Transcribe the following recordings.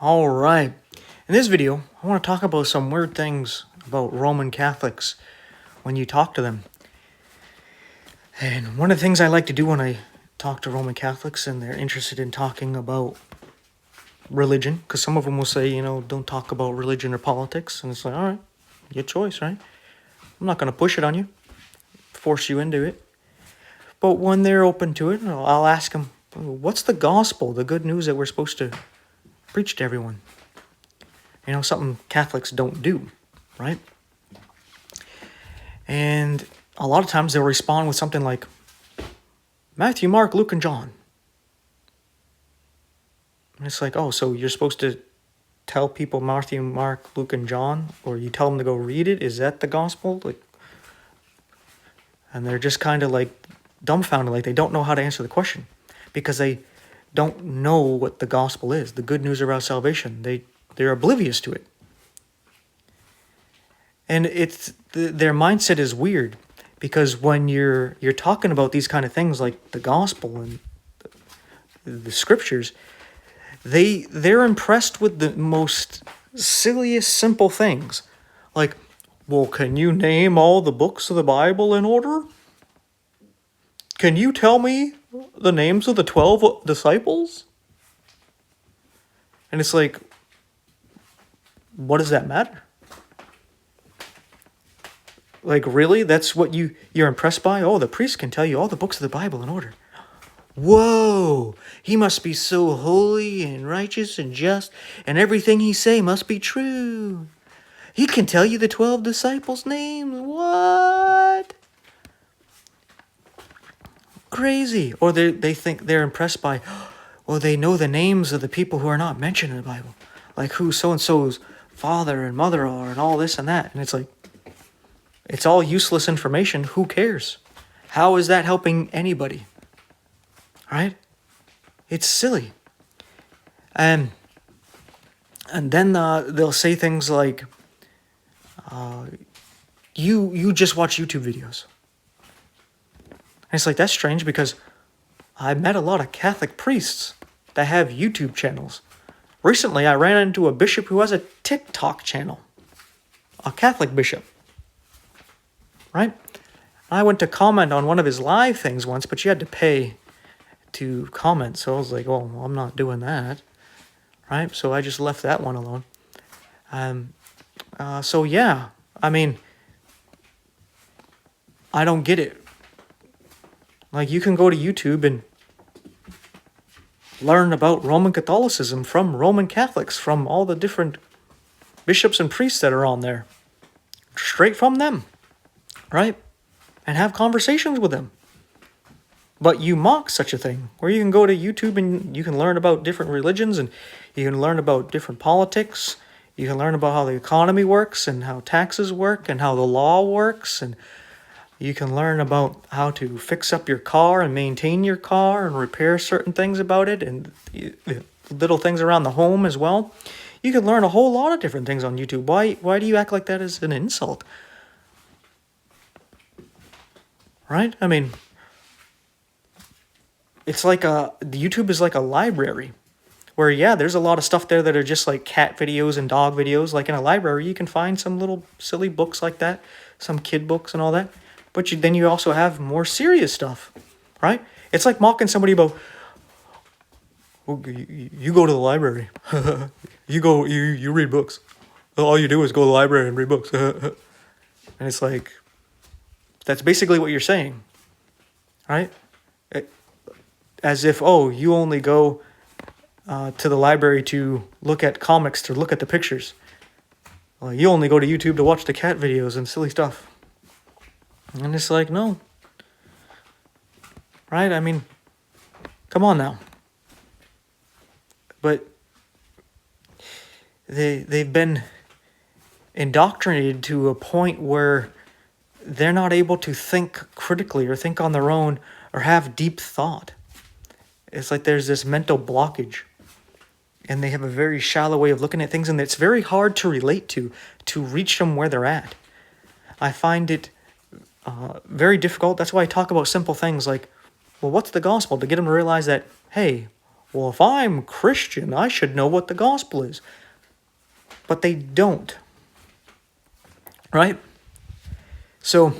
All right. In this video, I want to talk about some weird things about Roman Catholics when you talk to them. And one of the things I like to do when I talk to Roman Catholics and they're interested in talking about religion, because some of them will say, don't talk about religion or politics. And it's like, all right, your choice, right? I'm not going to push it on you, force you into it. But when they're open to it, I'll ask them, what's the gospel, the good news that we're supposed to preach to everyone? Something Catholics don't do, right? And a lot of times they'll respond with something like Matthew, Mark, Luke, and John. And it's like, oh, so you're supposed to tell people Matthew, Mark, Luke, and John, or you tell them to go read it? Is that the gospel? And they're just kind of like dumbfounded, like they don't know how to answer the question because they don't know what the gospel is, the good news about salvation. They're oblivious to it. And their mindset is weird because when you're talking about these kind of things like the gospel and the scriptures, they're impressed with the most silliest simple things. Like, well, can you name all the books of the Bible in order? Can you tell me the names of the 12 disciples? And it's like, what does that matter? Like, really? That's what you're impressed by? Oh, the priest can tell you all the books of the Bible in order. Whoa! He must be so holy and righteous and just, and everything he say must be true. He can tell you the 12 disciples' names. What? Crazy. Or they think they're impressed by, well, they know the names of the people who are not mentioned in the Bible. Like who so-and-so's father and mother are and all this and that. And it's like, it's all useless information. Who cares? How is that helping anybody? Right? It's silly. And then they'll say things like, you just watch YouTube videos. And it's like, that's strange because I met a lot of Catholic priests that have YouTube channels. Recently, I ran into a bishop who has a TikTok channel. A Catholic bishop. Right? I went to comment on one of his live things once, but you had to pay to comment. So I was like, well, I'm not doing that. Right? So I just left that one alone. So yeah, I mean, I don't get it. Like, you can go to YouTube and learn about Roman Catholicism from Roman Catholics, from all the different bishops and priests that are on there. Straight from them. Right? And have conversations with them. But you mock such a thing, where you can go to YouTube and you can learn about different religions and you can learn about different politics. You can learn about how the economy works and how taxes work and how the law works. And you can learn about how to fix up your car and maintain your car and repair certain things about it and little things around the home as well. You can learn a whole lot of different things on YouTube. Why do you act like that is an insult? Right? I mean, it's like YouTube is like a library where, yeah, there's a lot of stuff there that are just like cat videos and dog videos. Like in a library, you can find some little silly books like that, some kid books and all that. But then you also have more serious stuff, right? It's like mocking somebody about, oh, you go to the library. you read books. All you do is go to the library and read books. And it's like, that's basically what you're saying, right? As if, oh, you only go to the library to look at comics, to look at the pictures. Well, you only go to YouTube to watch the cat videos and silly stuff. And it's like, no. Right? I mean, come on now. But they've been indoctrinated to a point where they're not able to think critically or think on their own or have deep thought. It's like there's this mental blockage. And they have a very shallow way of looking at things, and it's very hard to relate to reach them where they're at. I find it very difficult. That's why I talk about simple things like, well, what's the gospel? To get them to realize that, hey, well, if I'm Christian, I should know what the gospel is. But they don't. Right? So,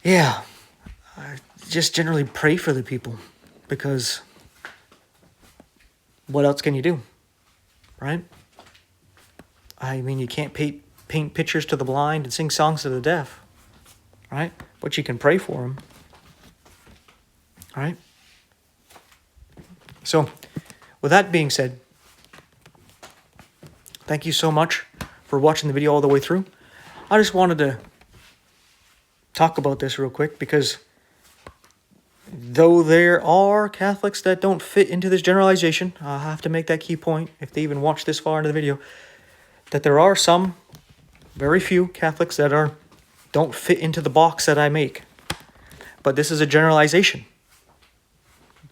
yeah, I just generally pray for the people, because what else can you do? Right? I mean, you can't paint pictures to the blind and sing songs to the deaf. Right? But you can pray for them. Right? So, with that being said, thank you so much for watching the video all the way through. I just wanted to talk about this real quick, because though there are Catholics that don't fit into this generalization, I have to make that key point, if they even watch this far into the video, that there are some, very few Catholics that don't fit into the box that I make. But this is a generalization.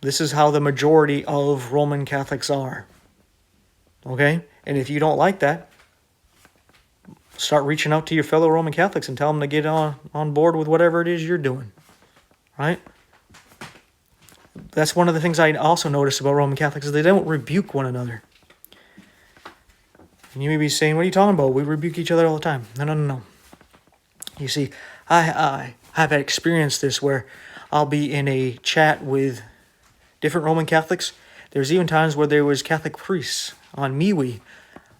This is how the majority of Roman Catholics are. Okay? And if you don't like that, start reaching out to your fellow Roman Catholics and tell them to get on board with whatever it is you're doing. Right? That's one of the things I also notice about Roman Catholics, is they don't rebuke one another. And you may be saying, what are you talking about? We rebuke each other all the time. No. You see, I have experienced this where I'll be in a chat with different Roman Catholics. There's even times where there was Catholic priests on MeWe.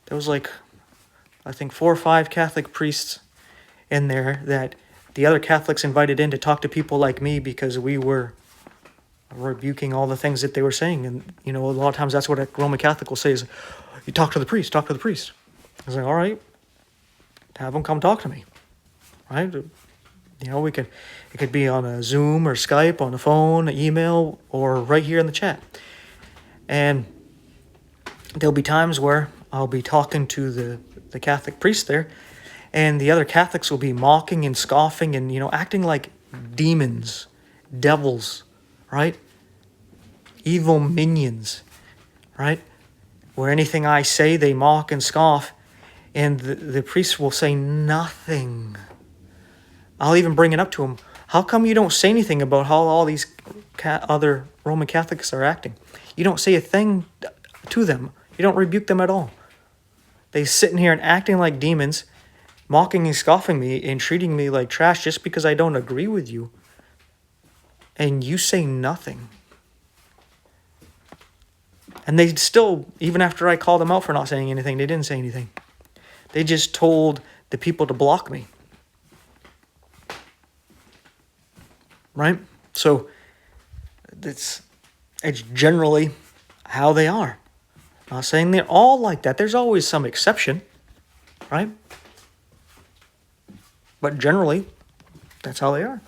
There was like, I think 4 or 5 Catholic priests in there that the other Catholics invited in to talk to people like me, because we were rebuking all the things that they were saying. And, a lot of times that's what a Roman Catholic will say is, you talk to the priest, talk to the priest. I was like, all right, have them come talk to me. Right? It could be on a Zoom or Skype, on the phone, email, or right here in the chat. And there'll be times where I'll be talking to the Catholic priest there, and the other Catholics will be mocking and scoffing and, acting like demons, devils, right? Evil minions, right? Where anything I say, they mock and scoff, and the priest will say nothing. I'll even bring it up to him. How come you don't say anything about how all these other Roman Catholics are acting? You don't say a thing to them. You don't rebuke them at all. They sitting here and acting like demons, mocking and scoffing me and treating me like trash just because I don't agree with you. And you say nothing. And they still, even after I called them out for not saying anything, they didn't say anything. They just told the people to block me. Right? So, it's generally how they are. Not saying they're all like that. There's always some exception. Right? But generally, that's how they are.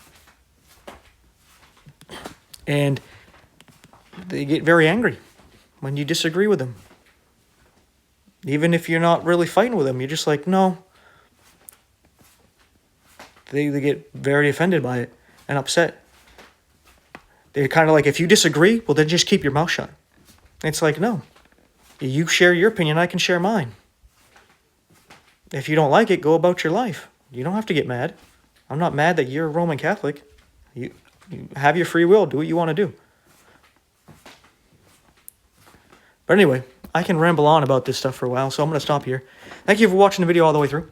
And they get very angry when you disagree with them. Even if you're not really fighting with them, you're just like, no. They get very offended by it and upset. They're kind of like, if you disagree, well, then just keep your mouth shut. It's like, no. You share your opinion, I can share mine. If you don't like it, go about your life. You don't have to get mad. I'm not mad that you're a Roman Catholic. You have your free will. Do what you want to do. But anyway, I can ramble on about this stuff for a while, so I'm going to stop here. Thank you for watching the video all the way through.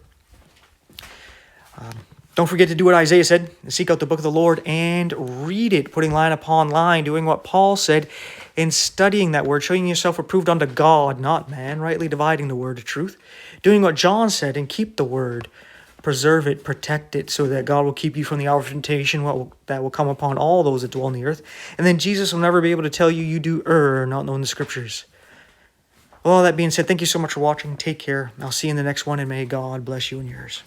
Don't forget to do what Isaiah said. Seek out the book of the Lord and read it, putting line upon line, doing what Paul said, and studying that word, showing yourself approved unto God, not man, rightly dividing the word of truth. Doing what John said, and keep the word. Preserve it, protect it, so that God will keep you from the hour of temptation that will come upon all those that dwell on the earth. And then Jesus will never be able to tell you do err, not knowing the scriptures. With all that being said, thank you so much for watching. Take care. I'll see you in the next one, and may God bless you and yours.